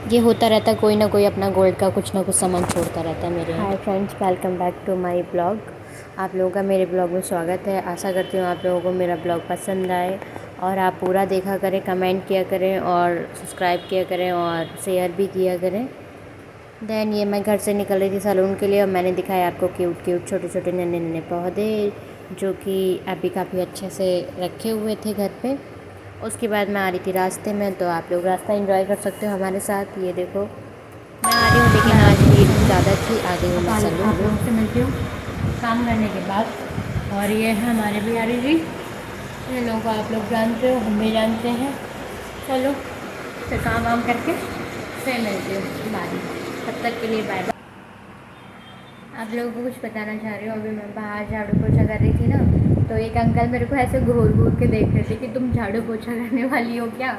ये होता रहता है, कोई ना कोई अपना गोल्ड का कुछ ना कुछ सामान छोड़ता रहता है मेरे यहाँ। Hi friends, welcome back to my vlog. आप लोगों का मेरे ब्लॉग में स्वागत है। आशा करती हूँ आप लोगों को मेरा ब्लॉग पसंद आए और आप पूरा देखा करें, कमेंट किया करें और सब्सक्राइब किया करें और शेयर भी किया करें। देन ये मैं घर से निकल रही थी सैलून के लिए और मैंने दिखाया आपको क्यूट क्यूट छोटे छोटे नन्हे नन्हे पौधे जो कि अभी काफ़ी अच्छे से रखे हुए थे घर पे। उसके बाद मैं आ रही थी रास्ते में, तो आप लोग रास्ता एंजॉय कर सकते हो हमारे साथ। ये देखो मैं आ रही हूँ, लेकिन आज भीड़ ज़्यादा थी। आ गई हूँ मैं सैलून। आप लोगों से मिलती हूँ काम करने के बाद। और ये है हमारे बिहारी जी, इन लोगों को आप लोग जानते हो, हम भी जानते हैं। चलो फिर काम वाम करके फिर मिलती हूँ बाद में। तब तक के लिए बाय बाय। आप लोगों को कुछ बताना चाह रही हूँ। अभी मैं बाहर झाड़ू पोछा कर रही थी ना, तो एक अंकल मेरे को ऐसे घूर घूर के देख रहे थे कि तुम झाड़ू पोछा करने वाली हो क्या।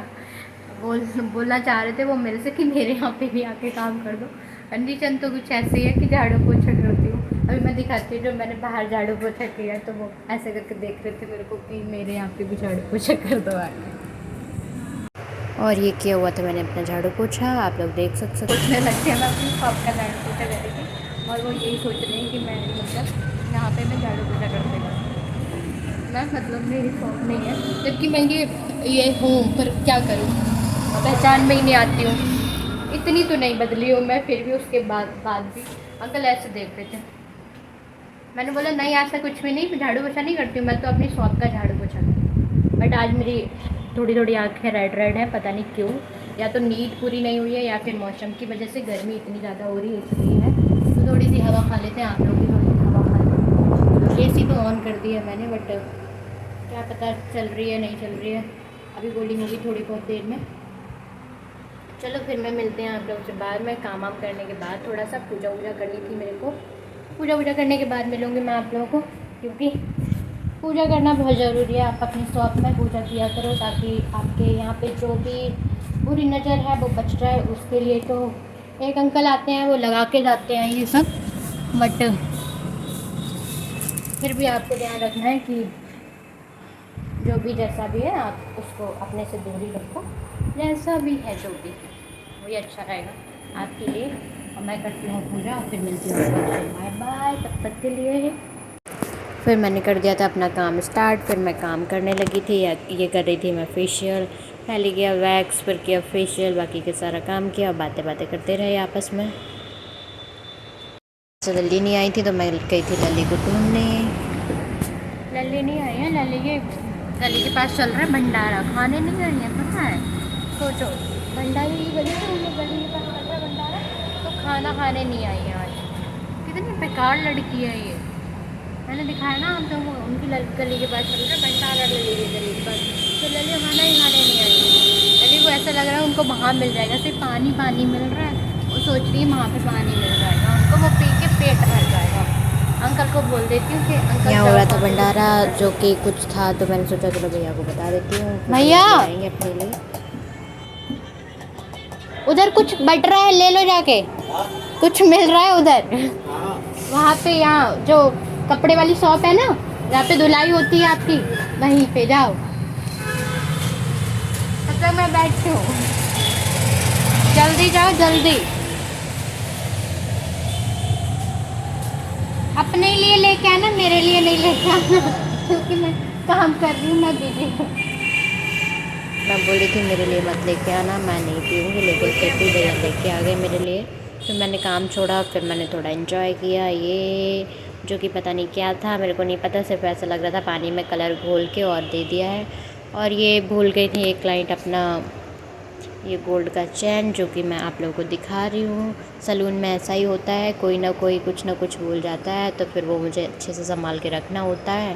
बोलना चाह रहे थे वो मेरे से कि मेरे यहाँ पे भी आके काम कर दो। कंडीशन तो कुछ ऐसी है कि झाड़ू पोछा करती हूँ। अभी मैं दिखाती हूँ, जब मैंने बाहर झाड़ू पोछा किया तो वो ऐसे करके देख रहे थे मेरे को कि मेरे यहाँ पे भी झाड़ू पोछा कर दो आके। और ये किया हुआ था मैंने अपना झाड़ू पोछा, आप लोग देख सकते। पोछने लगते हैं, मैं अपनी शॉप का झाड़ू पोछा कर रही थी और वो यही सोच रहे हैं कि मैं मतलब यहाँ पे मैं झाड़ू पोछा कर देगा। मैं मतलब मेरी शॉप नहीं है, जबकि मैं ये हूँ, पर क्या करूँ, पहचान में ही नहीं आती हूँ। इतनी तो नहीं बदली हूँ मैं, फिर भी उसके बाद भी अंकल ऐसे देख रहे थे। मैंने बोला नहीं, ऐसा कुछ भी नहीं, झाड़ू पोछा नहीं करती हूँ, मैं तो अपनी शॉप का झाड़ू पोछा करती हूँ। बट आज मेरी थोड़ी थोड़ी आँखें रेड रेड है, पता नहीं क्यों। या तो नींद पूरी नहीं हुई है या फिर मौसम की वजह से, गर्मी इतनी ज़्यादा हो रही है इसलिए है। तो थोड़ी सी हवा खा लेते हैं, आप लोग भी थोड़ी सी हवा खा लेते हैं। AC तो ऑन कर दी है मैंने, बट क्या पता चल रही है नहीं चल रही है। अभी कूलिंग होगी थोड़ी बहुत देर में। चलो फिर मैं मिलते हैं आप लोगों से बाद में। काम वाम करने के बाद थोड़ा सा पूजा वूजा करनी थी मेरे को। पूजा वूजा करने के बाद मिलूँगी मैं आप लोगों को, क्योंकि पूजा करना बहुत ज़रूरी है। आप अपनी शॉप में पूजा किया करो ताकि आपके यहाँ पे जो भी बुरी नज़र है वो बच जाए। उसके लिए तो एक अंकल आते हैं, वो लगा के जाते हैं ये सब, बट फिर भी आपको ध्यान रखना है कि जो भी जैसा भी है आप उसको अपने से दूरी रखो। जैसा भी है जो भी है वही अच्छा रहेगा आपके लिए। और मैं करती हूँ पूजा, फिर मिलती हूँ। बाय बाय, तब तक के लिए। फिर मैंने कर दिया था अपना काम स्टार्ट। फिर मैं काम करने लगी थी, ये कर रही थी मैं फेशियल। पहले किया वैक्स, फिर किया फेशियल, बाकी के सारा काम किया और बातें बातें करते रहे आपस में। जल्दी नहीं आई थी तो मैं गई थी लल्ली को ढूंढने। लल्ली नहीं आई है, लल्ली के गली के पास चल रहा है भंडारा, खाने नहीं आई है, पता है। सोचो, भंडारे की वजह से हम लोग गली के पास चल रहा है भंडारा, तो खाना खाने नहीं आई है आज। कितनी बेकार लड़की है ये। मैंने दिखाया ना हम तो उनकी गली के पास चल रहा है भंडारा, लल्ली की गली के पास, तो लल्ली खाना ही खाने नहीं आई। लल्ली को ऐसा लग रहा है उनको वहाँ मिल जाएगा, सिर्फ पानी पानी मिल रहा है। वो सोच रही है वहाँ पे पानी मिल जाएगा उनको, वो पी के पेट भर जाएगा। अंकल को बोल देती हूँ कि अंकल यहाँ हो रहा था भंडारा, जो कि कुछ था, तो मैंने सोचा चलो भैया को बता देती हूँ, भैया आएंगे अपने लिए। उधर कुछ बट रहा है, ले लो जाके, कुछ मिल रहा है उधर। वहाँ पे, यहाँ जो कपड़े वाली शॉप है ना, जहाँ पे धुलाई होती है आपकी, वहीं पे जाओ। तब तक मैं बैठी हूँ, जल्दी जाओ जल्दी। अपने लिए लेके आना, मेरे लिए नहीं लेके आना, क्योंकि मैं काम कर रही हूँ, मैं बिजी हूँ। मैं बोल रही थी मेरे लिए मत लेके आना, मैं नहीं पीऊँगी, लेकिन फिर भी भैया लेके आ गए मेरे लिए। फिर मैंने काम छोड़ा, फिर मैंने थोड़ा एंजॉय किया ये, जो कि पता नहीं क्या था, मेरे को नहीं पता, सिर्फ ऐसा लग रहा था पानी में कलर घोल के और दे दिया है। और ये भूल गई थी एक क्लाइंट अपना ये गोल्ड का चैन, जो कि मैं आप लोगों को दिखा रही हूँ। सैलून में ऐसा ही होता है, कोई ना कोई कुछ ना कुछ भूल जाता है, तो फिर वो मुझे अच्छे से संभाल के रखना होता है।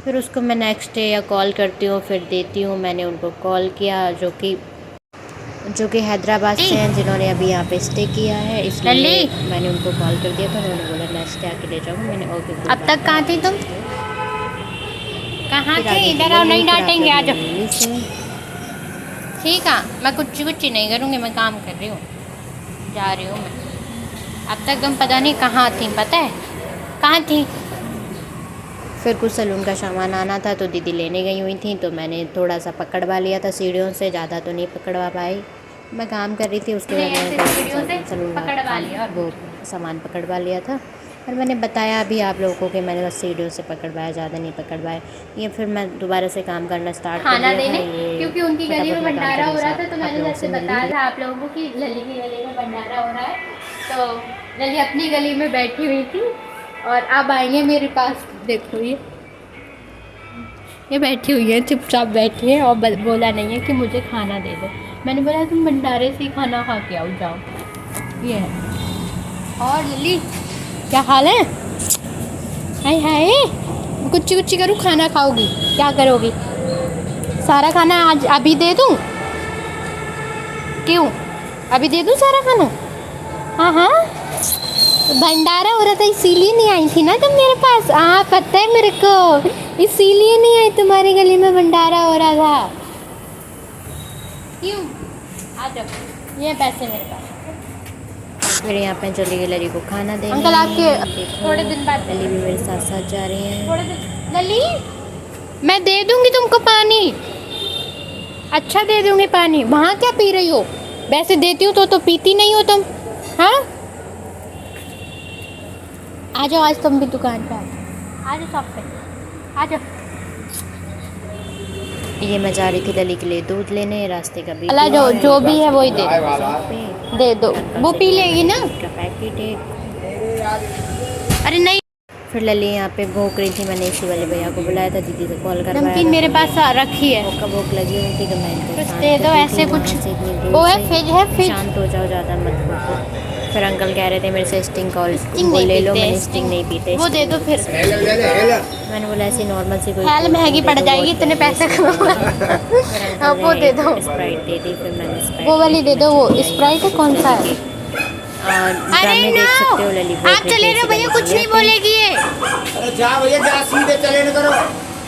फिर उसको मैं नेक्स्ट डे या कॉल करती हूँ, फिर देती हूँ। मैंने उनको कॉल किया, जो कि हैदराबाद से हैं, जिन्होंने अभी यहाँ पे स्टे किया है, इसलिए मैंने उनको कॉल कर दिया था। उन्होंने बोला नेक्स्ट डे आके ले जाऊँ। मैंने ओके। अब तक कहाँ थी तुम, कहाँ थे? इधर आओ, नहीं डांटेंगे, आ जाओ। ठीक है, मैं कुछ नहीं करूँगी, मैं काम कर रही हूँ, जा रही हूँ मैं। अब तक तुम पता नहीं कहाँ थी, पता है कहाँ थी। फिर कुछ सैलून का सामान आना था तो दीदी लेने गई हुई थी, तो मैंने थोड़ा सा पकड़वा लिया था सीढ़ियों से, ज़्यादा तो नहीं पकड़वा पाई। मैं काम कर रही थी, उसके बाद मैंने वो सामान पकड़वा लिया था। और मैंने बताया अभी आप लोगों को कि मैंने बस सीढ़ियों से पकड़वाया, ज़्यादा नहीं पकड़वाया। ये फिर मैं दोबारा से काम करना स्टार्ट कर दिया था, ये क्योंकि उनकी गली में भंडारा हो रहा था, तो मैंने जैसे बताया था आप लोगों को कि लली की गली में भंडारा हो रहा है, तो लली अपनी गली में बैठी हुई थी और अब आएंगे मेरे पास। देखो ये बैठी हुई है, चुपचाप बैठी है और बोला नहीं है कि मुझे खाना दे दो। मैंने बोला तुम भंडारे से ही खाना खा के आओ, जाओ। ये है। और लली क्या हाल है? हाय हाय, कुच्ची कुच्ची करूँ, खाना खाओगी? क्या करोगी? सारा खाना आज अभी दे दूँ? क्यों अभी दे दूँ सारा खाना? हाँ हाँ, भंडारा हो रहा था इसीलिए नहीं आई थी ना तुम मेरे पास। हाँ पता है मेरे को, इसीलिए नहीं आई, तुम्हारी गली में भंडारा हो रहा था। क्यों? आ जाओ, ये पैसे मेरे पास। फिर यहाँ पे चली गई लली को खाना देने। अंकल आपके थोड़े दिन बाद लली भी मेरे साथ साथ जा रही हैं। थोड़े दिन। लली मैं दे दूंगी तुमको पानी, अच्छा दे दूंगी पानी। वहाँ क्या पी रही हो? वैसे देती हूँ तो पीती नहीं हो तुम। हाँ आ जाओ, आज तुम भी दुकान पे आ जाओ, शॉप पे आ जाओ। ये मैं जा रही थी लली के लिए दूध लेने, रास्ते का भी अला जो भी है वही दे दो, वो पी लेगी ना। का पैकेट है। अरे नहीं, फिर लली यहाँ पे भूख रही थी, मैंने इसी वाले भैया को बुलाया था, दीदी से कॉल करवाया। नमकीन मेरे पास रखी है, भूख भूख लगी हुई थी तो मैं इनको कुछ शांत दे दो कर रही ऐसे थी कुछ। वहाँ से इतनी दूर वो है से। फ्रिज है, फ्रिज। शांत हो जाओ, ज़्यादा मत भूखो। फिर अंकल कह रहे थे मेरे से स्टिंग कॉल स्टिंग ले लो, नहीं मैंने पीते, स्टिंग नहीं पीते। वो दे दो फिर। मैंने बोला ऐसी नॉर्मल सी कोई हेल महंगी पड़ जाएगी, इतने पैसे हाँ वो दे दो, स्प्राइट दे दी। फिर मैंने स्प्राइट वो वाली दे दो। वो स्प्राइट है, कौन सा है? और ड्रामे देख सकते हो लली। आप चले रहो भैया, कुछ नहीं बोलेगी ये। अरे जा भैया जा, सीधे चले न करो।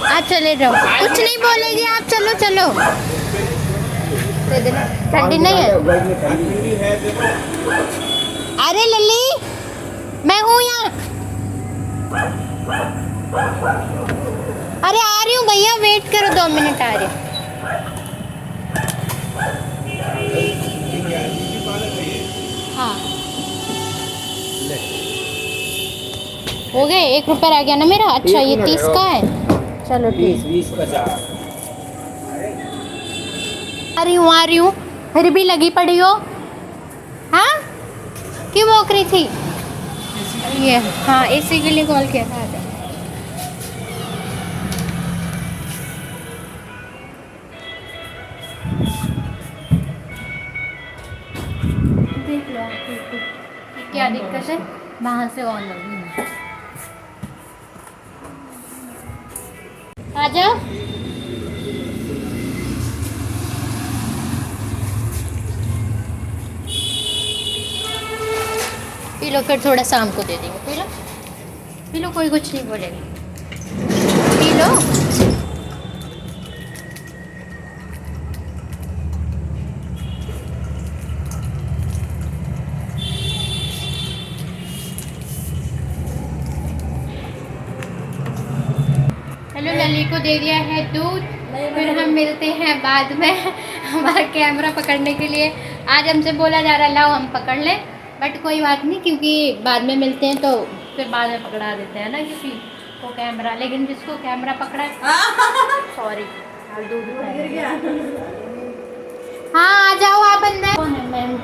आप चले रहो, कुछ नहीं बोलेगी, आप चलो चलो। दे देना, ठंडी नहीं है। अरे लली मैं हूँ यहाँ। अरे आ रही हूँ भैया, वेट करो 2 मिनट, आ रही हूँ। हाँ हो गए, 1 रुपया रह गया ना मेरा। अच्छा ये 30 का है, चलो ठीक। 20 50। आ रही हूँ, फिर भी लगी पड़ी हो। हाँ क्यों भौंक रही थी? ये हाँ इसी के लिए कॉल किया था। आजा देख लो आप, क्या दिक्कत है? वहाँ से ऑन लगी। आ जाओ। पी लो, फिर थोड़ा शाम को दे देंगे। पी लो, कोई कुछ नहीं बोलेगा। P low. हेलो, लली को दे दिया है दूध। फिर हम मिलते हैं बाद में हमारा कैमरा पकड़ने के लिए। आज हमसे बोला जा रहा है लाओ हम पकड़ लें, बट कोई बात नहीं, क्योंकि बाद में मिलते हैं तो फिर बाद में पकड़ा देते हैं ना किसी को कैमरा। लेकिन जिसको कैमरा पकड़ा सॉरी, हाँ आ जाओ आप अंदर। कौन है मैम?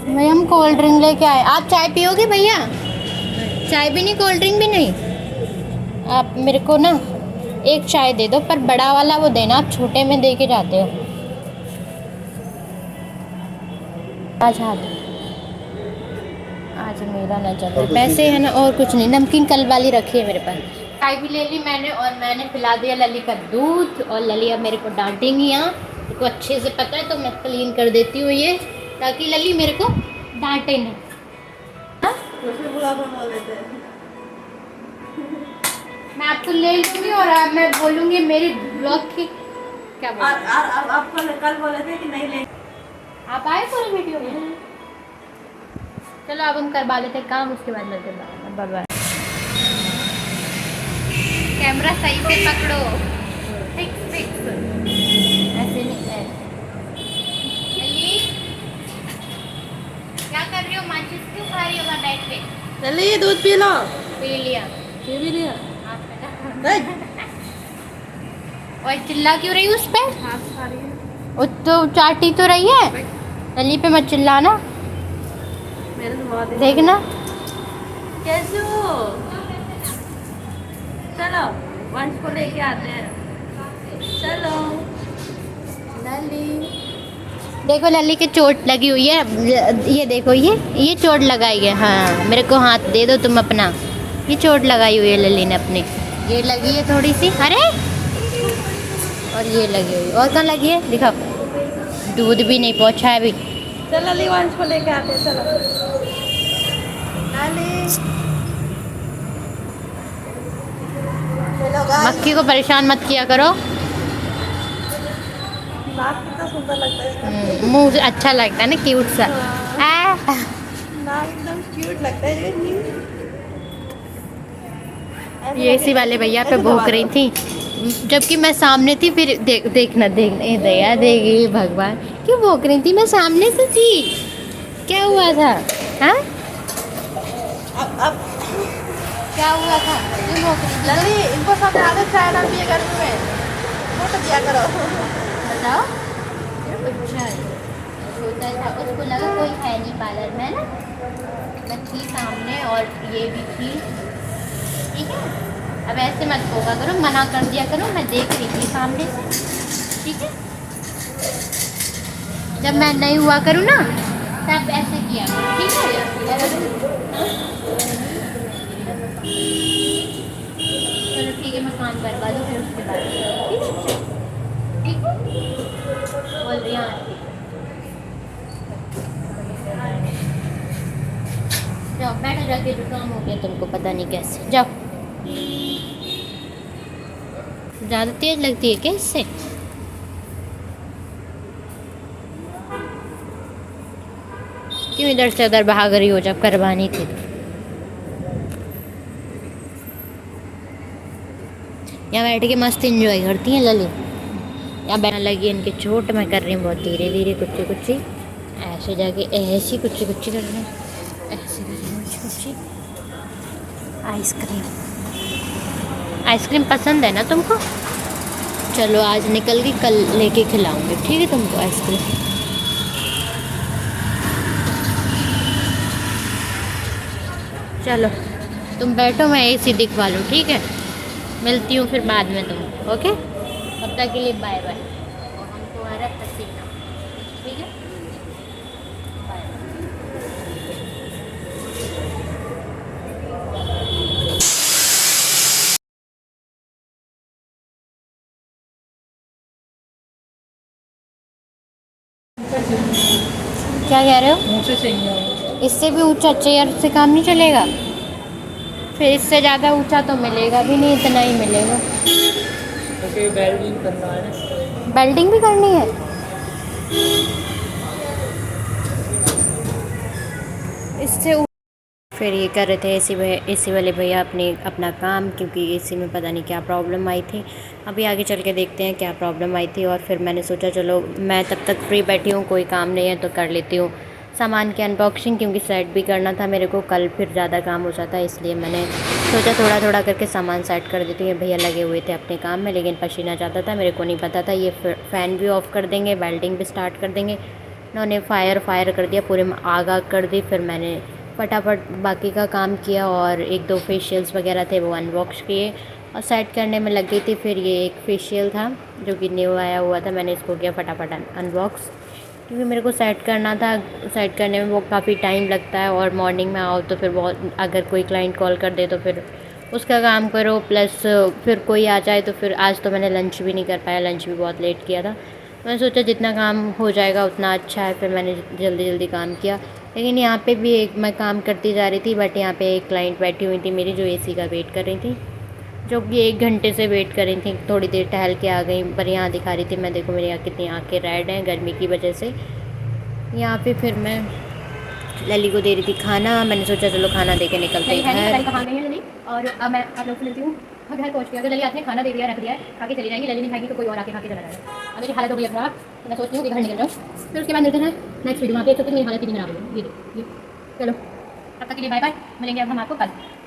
भैया हम कोल्ड ड्रिंक लेके आए। आप चाय पियोगे भैया? चाय भी नहीं, कोल्ड ड्रिंक भी नहीं? आप मेरे को ना एक चाय दे दो, पर बड़ा वाला वो देना, आप छोटे में दे के जाते हो। आज मेरा ना चल पैसे है ना, और कुछ नहीं। नमकीन कल वाली रखी है मेरे पास। चाय भी ले ली मैंने, और मैंने पिला दिया लली का दूध। और लली अब मेरे को डांटेंगी, यहाँ मेरे को अच्छे से पता है, तो मैं क्लीन कर देती हूँ ये, ताकि लली मेरे को डांटे नहीं। मैं आपको ले लूँगी और अब मैं बोलूँगी मेरी ब्लॉग की क्या बोल। आप कल बोले थे कि नहीं ले। आप आए पूरी वीडियो में? चलो अब हम करवा लेते काम, उसके बाद मिलते हैं। Bye bye. कैमरा सही से पकड़ो, फिक्स ऐसे बैठे। लली दूध पी लो। पी लिया। पी भी लिया। नहीं। और चिल्ला क्यों रही उस पे? हाथ खा रही है। वो तो चाटी तो रही है। लली पे मत चिल्लाना, मेरे तो बहुत देखना। कैसे हो? चलो वंश को लेके आते हैं। चलो लली। देखो लली की चोट लगी हुई है, ये देखो ये चोट लगाई है। हाँ मेरे को हाथ दे दो तुम अपना। ये चोट लगाई हुई है लली ने अपनी, ये लगी है थोड़ी सी। अरे और ये लगी हुई, और कहाँ लगी है दिखाओ। दूध भी नहीं पहुँचा है अभी। चल लली वंश को लेके आते हैं। चलो लली। चलो गाइस। मक्खी को परेशान मत किया करो। नाक कितना सुंदर लगता है। मुंह अच्छा लगता है ना, क्यूट सा। नाक एकदम क्यूट लगता है। ये इसी वाले भैया पे भूख रही थी, जबकि मैं सामने थी। फिर देखना ये दया देगी भगवान, क्यों भूख रही थी? मैं सामने से थी, क्या हुआ था? हाँ अब क्या हुआ था? क्यों भूख रही थी? लली इनको समझा दो चाय ना पिए गर्मी में। वो तो दिया करो। बताओ। अच्छा होता था, उसको लगा कोई है नहीं पार्लर में ना। मैं थी सामने और ये भी थी, ठीक है। अब ऐसे मत होगा करो, मना कर दिया करो। मैं देख रही थी सामने से, ठीक है। जब मैं नहीं हुआ करूँ ना तब ऐसे किया करो, ठीक है। चलो ठीक है, मैं काम करवा दूँ फिर उसके बाद, ठीक है। ठीक है बोल रही हूँ। जाओ बैठो जाके, जो काम हो गया तुमको पता नहीं कैसे। जाओ। ज़्यादा तेज लगती है क्या इससे? क्यों इधर से उधर भाग रही हो जब करवानी थी? यहाँ बैठ के मस्त एंजॉय करती हैं लली। यहाँ बैठने लगी इनकी चोट, मैं कर रही हूँ बहुत धीरे धीरे कुछ कुछ ऐसे जाके ऐसी कुछ कुछ कर रही हूँ, ऐसे कर रही हूँ कुछ। आइसक्रीम पसंद है ना तुमको? चलो आज निकल गई, कल लेके खिलाऊंगी, ठीक है तुमको आइसक्रीम। चलो तुम बैठो, मैं एसी दिखवा लूँ, ठीक है। मिलती हूँ फिर बाद में तुम, ओके। तब तक के लिए बाय बाय। और हम तुम्हारा पसीना, ठीक है। बाय। क्या कह रहे हो? मुझसे चाहिए। इससे भी ऊंचा चेयर से काम नहीं चलेगा। फिर इससे ज़्यादा ऊंचा तो मिलेगा भी नहीं, इतना ही मिलेगा। ओके बेल्डिंग करना है। बेल्डिंग भी करनी है? इससे फिर ये कर रहे थे एसी वाले भैया अपना काम, क्योंकि एसी में पता नहीं क्या प्रॉब्लम आई थी। अभी आगे चल के देखते हैं क्या प्रॉब्लम आई थी। और फिर मैंने सोचा चलो मैं तब तक फ्री बैठी हूँ, कोई काम नहीं है तो कर लेती हूँ सामान की अनबॉक्सिंग, क्योंकि सेट भी करना था मेरे को कल, फिर ज़्यादा काम हो जाता है। इसलिए मैंने सोचा थोड़ा थोड़ा करके सामान सेट कर देती हूँ। भैया लगे हुए थे अपने काम में, लेकिन पसीना जाता था, मेरे को नहीं पता था। ये फ़ैन भी ऑफ़ कर देंगे, वेल्डिंग भी स्टार्ट कर देंगे। उन्होंने फायर कर दिया, पूरे में आग कर दी। फिर मैंने फटाफट बाकी का काम किया और एक दो फेशियल्स वगैरह थे वो अनबॉक्स किए और सेट करने में लग गई थी। फिर ये एक फेशियल था जो कि न्यू आया हुआ था, मैंने इसको किया फटाफट अनबॉक्स, क्योंकि मेरे को सेट करना था। सेट करने में वो काफ़ी टाइम लगता है और मॉर्निंग में आओ तो फिर बहुत, अगर कोई क्लाइंट कॉल कर दे तो फिर उसका काम करो, प्लस फिर कोई आ जाए तो फिर आज तो मैंने लंच भी नहीं कर पाया, लंच भी बहुत लेट किया था। मैंने सोचा जितना काम हो जाएगा उतना अच्छा है, फिर मैंने जल्दी जल्दी काम किया। लेकिन यहाँ पे भी मैं काम करती जा रही थी, बट यहाँ पे एक क्लाइंट बैठी हुई थी मेरी जो एसी का वेट कर रही थी, जो कि 1 घंटे से वेट कर रही थी। थोड़ी देर टहल के आ गई, पर यहाँ दिखा रही थी मैं, देखो मेरी यहाँ कितनी आँखें रेड हैं गर्मी की वजह से। यहाँ पे फिर मैं लली को दे रही थी खाना, मैंने सोचा चलो खाना दे के निकलते हैं। कहाँ गई है लली? और अब मैं आप लोग से मिलती हूँ घर पहुँच के। अगर लली आपने खाना दे दिया, रख दिया है, खा के चली जाएंगी। लली नहीं खाएगी तो कोई और आके खा के चला जाएगा। अब मेरी हालत हो गई खराब, तो मैं सोचती हूँ कि घर निकल जाऊँ, फिर उसके बाद मिलते हैं नेक्स्ट वीडियो। आप देख सकते हैं मेरी हालत कितनी खराब है। ये चलो तब तक के लिए बाय बाय, मिलेंगे अब हम आपको कल।